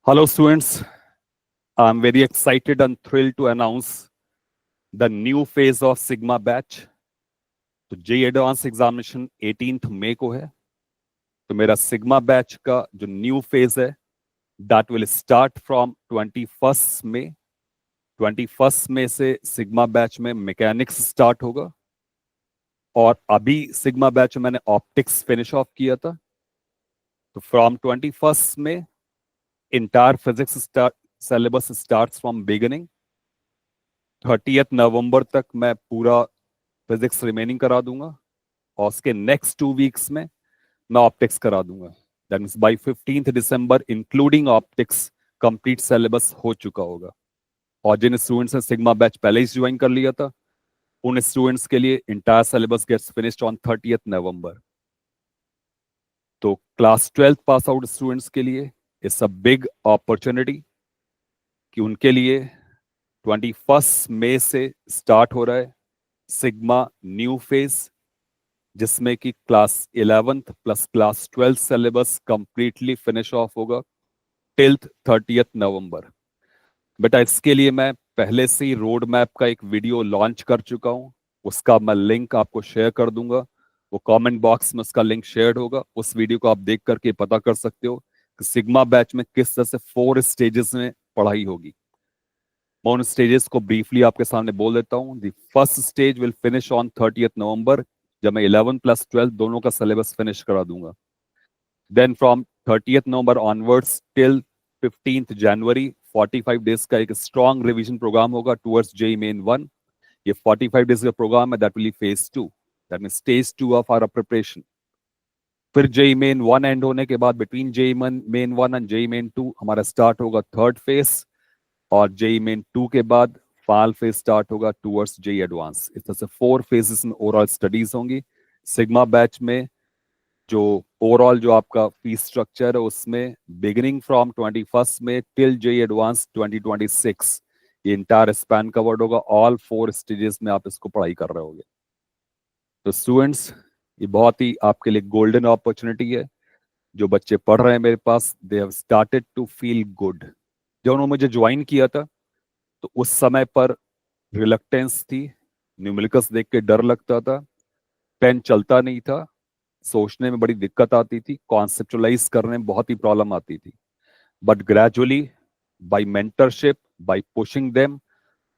Hello, students. I'm very excited and thrilled to announce the new phase of Sigma batch. तो जे advance examination 18 मई को है। तो मेरा sigma batch का जो न्यू फेज है दैट विल स्टार्ट फ्रॉम 21 मई। 21 मई से सिग्मा बैच में मैकेनिक्स स्टार्ट होगा और अभी सिग्मा बैच में मैंने ऑप्टिक्स फिनिश ऑफ किया था। तो from 21 May entire physics syllabus starts from beginning. 30 नवंबर तक मैं पूरा फिजिक्स रिमेनिंग करा दूंगा और उसके नेक्स्ट 2 वीक्स में मैं ऑप्टिक्स करा दूंगा। That means by 15 December including optics complete syllabus हो चुका होगा। और जिन स्टूडेंट्स ने सिग्मा बैच पहले ही ज्वाइन कर लिया था उन स्टूडेंट्स के लिए entire syllabus gets finished on 30 November. तो क्लास 12 पास आउट स्टूडेंट्स के लिए इट्स अ बिग अपॉर्चुनिटी कि उनके लिए 21 मई से स्टार्ट हो रहा है सिग्मा न्यू फेज, जिसमें कि class 11th plus class 12 syllabus completely finish off होगा टिल 30 नवंबर। बेटा इसके लिए मैं पहले से ही रोड मैप का एक वीडियो लॉन्च कर चुका हूं, उसका मैं लिंक आपको शेयर कर दूंगा। वो कमेंट बॉक्स में उसका लिंक शेयर होगा, उस वीडियो को आप देख करके पता कर सकते हो कि सिग्मा बैच में किस तरह से 4 स्टेजेस में पढ़ाई होगी। मैं उन स्टेजेस को ब्रीफली आपके सामने बोल देता हूँ। The first stage will finish on 30 नवंबर, जब मैं 11 प्लस 12 दोनों का सिलेबस फिनिश करा दूंगा। Then from 30 November onwards till 15 January 45 days का एक स्ट्रॉन्ग रिवीजन प्रोग्राम होगा टुवर्ड्स जेई मेन 1। ये 45 डेज का प्रोग्राम है, that will be phase 2, that mean stage 2 of our preparation. फिर जेई मेन 1 एंड होने के बाद between JEE Main 1 and JEE Main 2 हमारा स्टार्ट होगा थर्ड फेज, और जेई मेन 2 के बाद फाइनल फेज स्टार्ट होगा टुवर्ड्स जेई एडवांस। इस तरह से 4 फेजेस में ओवरऑल स्टडीज होंगी। सिग्मा बैच में जो ओवरऑल जो आपका फीस स्ट्रक्चर है उसमें बिगिनिंग फ्रॉम 21 में टिल जेई एडवांस 2026 ये इंटायर स्पैन कवर्ड होगा। ऑल 4 स्टेजेस में आप इसको पढ़ाई कर रहे होगे। तो स्टूडेंट्स ये बहुत ही आपके लिए गोल्डन अपॉर्चुनिटी है। जो बच्चे पढ़ रहे हैं मेरे पास, they have started to feel good. जब उन्होंने मुझे ज्वाइन किया था तो उस समय पर रिलक्टेंस थी, न्यूमेरिकल्स देख के डर लगता था, पेन चलता नहीं था, सोचने में बड़ी दिक्कत आती थी, कॉन्सेप्चुअलाइज करने में बहुत ही प्रॉब्लम आती थी। But gradually by mentorship, by pushing them,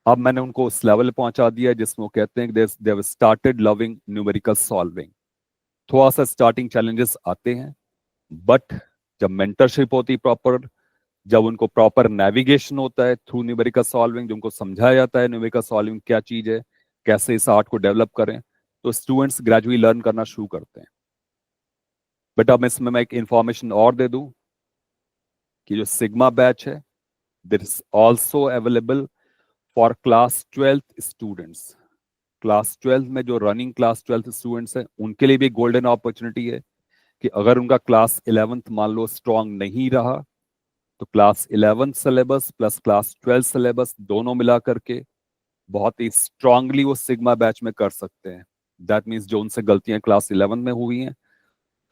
अब मैंने उनको उस लेवल पे पहुंचा दिया जिसमें वो कहते हैं दे have started loving numerical solving. थोड़ा सा स्टार्टिंग चैलेंजेस आते हैं, बट जब मेंटरशिप होती प्रॉपर, जब उनको प्रॉपर नेविगेशन होता है थ्रू न्यूमेरिकल सॉल्विंग, जो उनको समझाया जाता है न्यूमेरिकल सॉल्विंग क्या चीज है, कैसे इस आर्ट को डेवलप करें, तो स्टूडेंट्स ग्रेजुअली लर्न करना शुरू करते हैं। बेटा अब इसमें मैं एक इंफॉर्मेशन और दे दूं कि जो सिग्मा बैच है this is also available for class 12 students. Class 12 में जो रनिंग क्लास 12 स्टूडेंट्स हैं उनके लिए भी गोल्डन अपॉर्चुनिटी है कि अगर उनका क्लास 11th मान लो स्ट्रांग नहीं रहा तो class 11 syllabus plus class 12 syllabus दोनों मिला करके बहुत ही स्ट्रांगली वो सिग्मा बैच में कर सकते हैं। दैट मीन्स जो उनसे गलतियां क्लास 11 में हुई हैं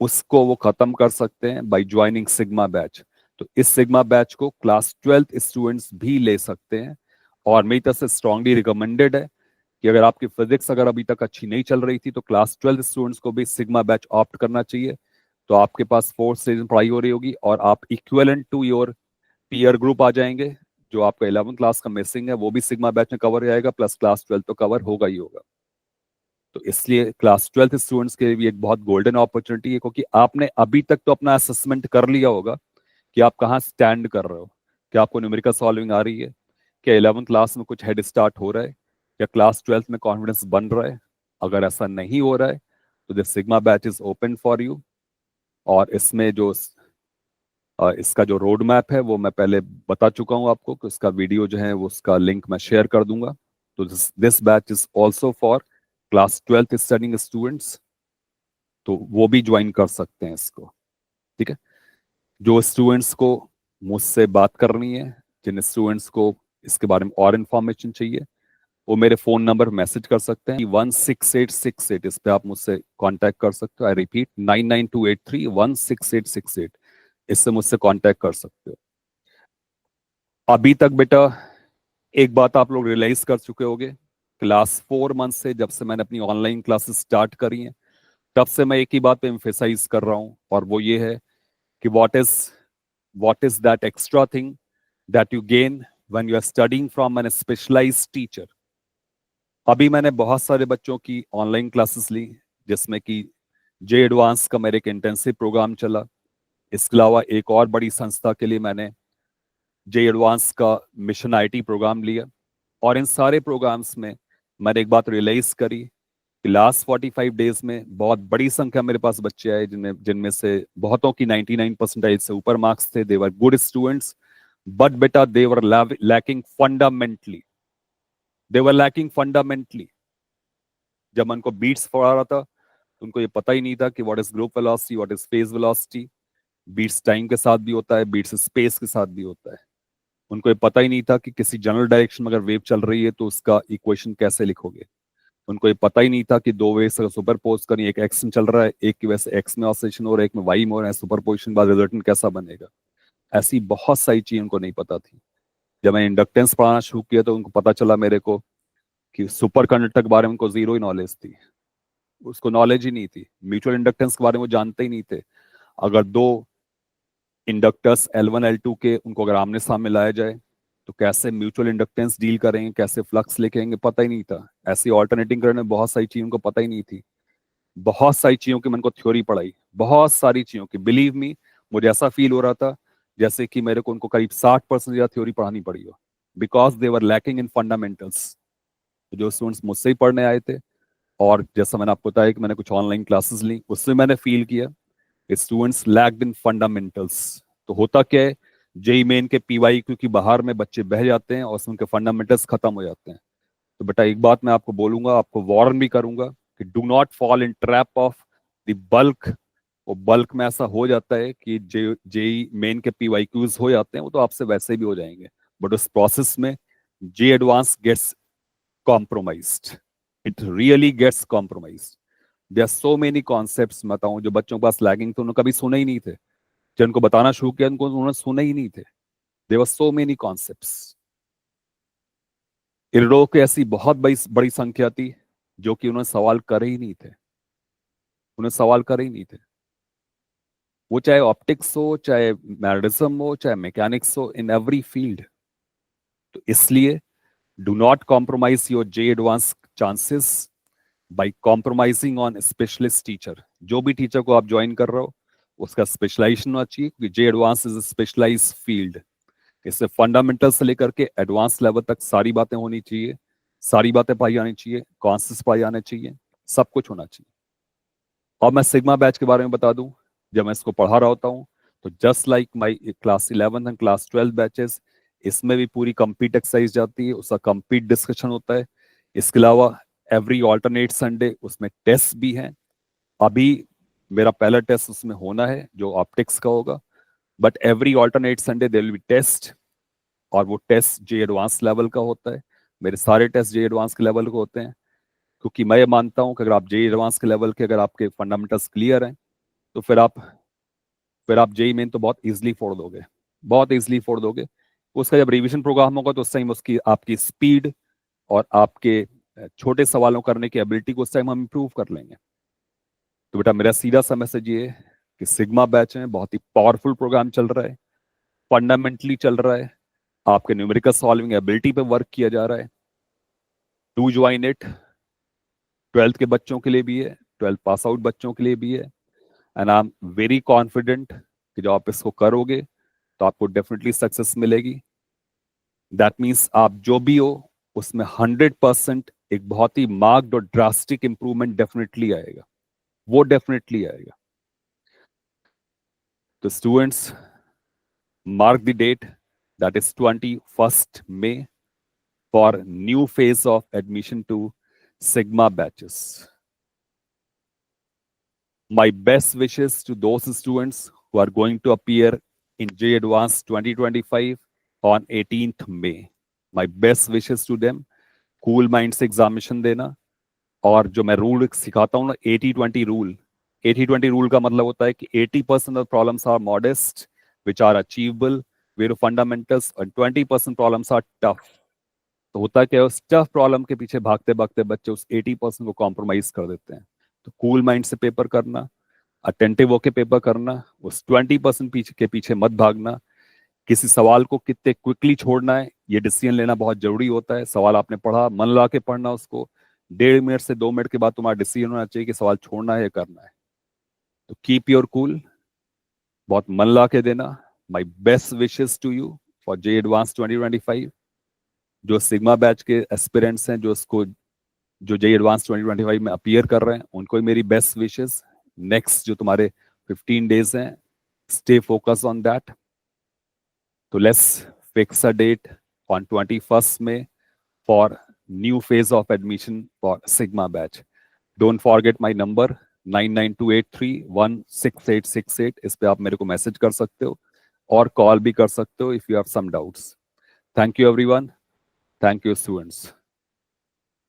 उसको वो खत्म कर सकते हैं बाय ज्वाइनिंग सिग्मा बैच। तो इस सिग्मा बैच को क्लास 12 स्टूडेंट्स भी ले सकते हैं और मेरी तरफ से स्ट्रांगली रिकमेंडेड है कि अगर आपकी फिजिक्स अगर अभी तक अच्छी नहीं चल रही थी तो क्लास 12 स्टूडेंट्स को भी सिग्मा बैच ऑप्ट करना चाहिए। तो आपके पास 4 स्टेज में पढ़ाई हो रही होगी और आप equivalent to your peer group आ जाएंगे। जो आपका 11th क्लास का मिसिंग है वो भी सिग्मा बैच में कवर हो जाएगा, प्लस क्लास 12 तो कवर होगा ही होगा। तो इसलिए क्लास 12 स्टूडेंट्स के लिए भी एक बहुत गोल्डन अपॉर्चुनिटी है, क्योंकि आपने अभी तक तो अपना असेसमेंट कर लिया होगा कि आप कहाँ स्टैंड कर रहे हो, क्या आपको न्यूमेरिकल सॉल्विंग आ रही है, क्या 11th क्लास में कुछ हेड स्टार्ट हो रहा है, क्या क्लास 12 में कॉन्फिडेंस बन रहा है। अगर ऐसा नहीं हो रहा है तो the sigma batch is open for you. और इसमें जो इसका जो रोड मैप है वो मैं पहले बता चुका हूं आपको कि उसका वीडियो जो है वो उसका लिंक मैं शेयर कर दूंगा। तो this batch is also for class 12 studying students, तो वो भी ज्वाइन कर सकते हैं इसको। ठीक है, जो स्टूडेंट्स को मुझसे बात करनी है, जिन स्टूडेंट्स को इसके बारे में और इन्फॉर्मेशन चाहिए, वो मेरे फोन नंबर मैसेज कर सकते हैं 16868, इस पे आप मुझसे कांटेक्ट कर सकते हो। आई रिपीट 9928316868, इससे मुझसे कांटेक्ट कर सकते हो। अभी तक बेटा एक बात आप लोग रियलाइज कर चुके होंगे, क्लास 4 मंथ से जब से मैंने अपनी ऑनलाइन क्लासेस स्टार्ट करी हैं, तब से मैं एक ही बात पे एम्फेसाइज कर रहा हूं, और वो ये है कि what is that extra thing that you gain when you are studying from an specialized teacher. अभी मैंने बहुत सारे बच्चों की ऑनलाइन क्लासेस ली, जिसमें कि जे एडवांस का मेरे एक इंटेंसिव प्रोग्राम चला। इसके अलावा एक और बड़ी संस्था के लिए मैंने जे एडवांस का मिशन आईटी प्रोग्राम लिया। और इन सारे प्रोग्राम्स में मैंने एक बात रियलाइज करी कि लास्ट 45 डेज में बहुत बड़ी संख्या मेरे पास बच्चे आए, जिनमें जिनमें से बहुतों की 99% से ऊपर मार्क्स थे। दे वर गुड स्टूडेंट्स, बट बेटा दे वर लैकिंग फंडामेंटली। दे वर लैकिंग फंडामेंटली। जब मैं उनको बीट्स पढ़ा रहा था, तो उनको ये पता ही नहीं था कि what is group velocity, what is phase velocity. Beats time के साथ भी होता है, बीट्स स्पेस के साथ भी होता है। उनको ये पता ही नहीं था कि किसी जनरल डायरेक्शन में अगर वेव चल रही है तो उसका इक्वेशन कैसे लिखोगे। उनको ये पता ही नहीं था कि दो वेव्स अगर सुपरपोज करें, एक एक्स में चल रहा है, एक की वजह से एक्स में ऑसिलेशन हो रहा है, एक में वाई में हो रहा है, सुपरपोजिशन के बाद रिजल्टेंट कैसा बनेगा। ऐसी बहुत सारी चीजें उनको नहीं पता थी। जब मैं इंडक्टेंस पढ़ाना शुरू किया तो उनको पता चला मेरे को कि सुपर कंडक्टर के बारे में उनको जीरो ही नॉलेज थी। उसको नॉलेज ही नहीं थी। म्यूचुअल इंडक्टेंस के बारे में वो जानते ही नहीं थे। अगर दो इंडक्टर्स L1 L2 के उनको अगर आमने सामने लाया जाए तो कैसे म्यूचुअल इंडक्टेंस डील करेंगे, कैसे फ्लक्स लिखेंगे, पता ही नहीं था। ऐसी ऑल्टरनेटिंग करने में बहुत सारी चीजों को पता ही नहीं थी। बहुत सारी चीजों की मैंने को थ्योरी पढ़ाई, बहुत सारी चीजों की। बिलीव मी, मुझे ऐसा फील हो रहा था जैसे कि मेरे को उनको करीब 60% या थ्योरी पढ़ानी पड़ी हो, because they were lacking in fundamentals. जो स्टूडेंट्स मुझसे ही पढ़ने आए थे, और जैसा मैंने आपको बताया कि मैंने कुछ ऑनलाइन क्लासेस ली, उससे मैंने फील किया स्टूडेंट्स लैक्ड इन फंडामेंटल्स। तो होता क्या है, जेई मेन के पीवाई क्योंकि बाहर में बच्चे बह जाते हैं और उसमें उनके फंडामेंटल्स खत्म हो जाते हैं। तो बेटा एक बात मैं आपको बोलूंगा, आपको वार्न भी करूंगा कि do not fall in trap of the bulk. वो बल्क में ऐसा हो जाता है कि जेई मेन के पीवाई क्यूज हो जाते हैं, वो तो आपसे वैसे भी हो जाएंगे, बट उस प्रोसेस में JEE advance gets compromised. It really gets compromised. There are so many concepts बताऊं जो बच्चों के पास लैगिंग थे, उन्होंने कभी सुने ही नहीं थे। जिनको बताना शुरू किया उनको उन्होंने सुने ही नहीं थे। There were so many concepts. इरडो की ऐसी बहुत बड़ी बड़ी संख्या थी जो कि उन्होंने सवाल करे ही नहीं थे। उन्हें सवाल करे ही नहीं थे। वो चाहे ऑप्टिक्स हो, चाहे मैग्नेटिज्म हो, चाहे मैकेनिक्स हो, इन एवरी फील्ड। तो इसलिए do not compromise your J advance chances by compromising on specialist teacher. जो भी टीचर को आप ज्वाइन कर रहे हो उसका स्पेशलाइजेशन होना चाहिए, क्योंकि जे एडवांस इज स्पेशलाइज फील्ड। इससे फंडामेंटल से लेकर के एडवांस लेवल तक सारी बातें होनी चाहिए, सारी बातें पाई जानी चाहिए, कॉन्सेप्ट्स पाई जाने चाहिए, सब कुछ होना चाहिए। और मैं सिग्मा बैच के बारे में बता दूं, जब मैं इसको पढ़ा रहा होता हूँ तो just like my class 11 and class 12 batches, इसमें भी पूरी कंप्लीट एक्सरसाइज जाती है, उसका कंप्लीट डिस्कशन होता है। इसके अलावा एवरी ऑल्टरनेट संडे उसमें टेस्ट भी हैं। अभी मेरा पहला टेस्ट उसमें होना है जो ऑप्टिक्स का होगा, but every alternate Sunday there will be test. और वो टेस्ट जे एडवांस लेवल का होता है। मेरे सारे टेस्ट जे एडवांस के लेवल के होते हैं, क्योंकि मैं ये मानता हूं कि अगर आप जे एडवांस के लेवल के अगर आपके फंडामेंटल्स क्लियर हैं तो फिर आप जेई मेन तो बहुत इजीली फोड़ दोगे, बहुत इजीली फोड़ दोगे। उसका जब रिवीजन प्रोग्राम होगा तो उस टाइम उसकी आपकी स्पीड और आपके छोटे सवालों करने की एबिलिटी को उस टाइम हम इंप्रूव कर लेंगे। तो बेटा मेरा सीधा सा मैसेज ये है कि सिग्मा बैच में बहुत ही पावरफुल प्रोग्राम चल रहा है, फंडामेंटली चल रहा है, आपके न्यूमेरिकल सॉल्विंग एबिलिटी पे वर्क किया जा रहा है। Do join it. 12th के बच्चों के लिए भी है, 12th पास आउट बच्चों के लिए भी है। And I am very confident कि जब आप इसको करोगे तो आपको डेफिनेटली सक्सेस मिलेगी। दैट मीन्स आप जो भी हो उसमें 100% एक बहुत ही मार्क्ड और ड्रास्टिक इंप्रूवमेंट डेफिनेटली आएगा, वो डेफिनेटली आएगा। तो students, mark the date, that is 21st May, for new phase of admission to Sigma batches. My best wishes to those students who are going to appear in J Advanced 2025 on 18th May. My best wishes to them. Cool mind से examination देना। और जो मैं rule सिखाता हूँ ना, 80-20 rule. 80-20 rule का मतलब होता है कि 80% of problems are modest, which are achievable, very fundamentals, और 20% प्रॉब्लम्स आर टफ। तो होता क्या है, उस टफ प्रॉब्लम के पीछे भागते भागते बच्चे उस 80% को कॉम्प्रोमाइज कर देते हैं। तो कूल माइंड से पेपर करना, अटेंटिव होके पेपर करना, उस 20% के पीछे मत भागना। किसी सवाल को कितने क्विकली छोड़ना है, ये डिसीजन लेना बहुत जरूरी होता है। सवाल आपने पढ़ा, मन लगा के पढ़ना उसको, 1.5 मिनट से 2 मिनट के बाद तुम्हारा डिसीजन होना चाहिए कि सवाल छोड़ना है या करना है। तो कीप योर कूल, बहुत मन लगा के देना। My best wishes to you for JEE advance 2025। जो सिग्मा बैच के एस्पिरेंट्स हैं, जो जे एडवांस 2025 में अपीयर कर रहे हैं, उनको ही मेरी बेस्ट विशेस। नेक्स्ट जो तुम्हारे 15 डेज हैं, स्टे फोकस ऑन दैट। तो let's fix a date on 21st May for new phase of admission for Sigma batch. Don't forget my number 9928316868। इस पे आप मेरे को मैसेज कर सकते हो और कॉल भी कर सकते हो if you have some doubts. Thank you everyone. Thank you students.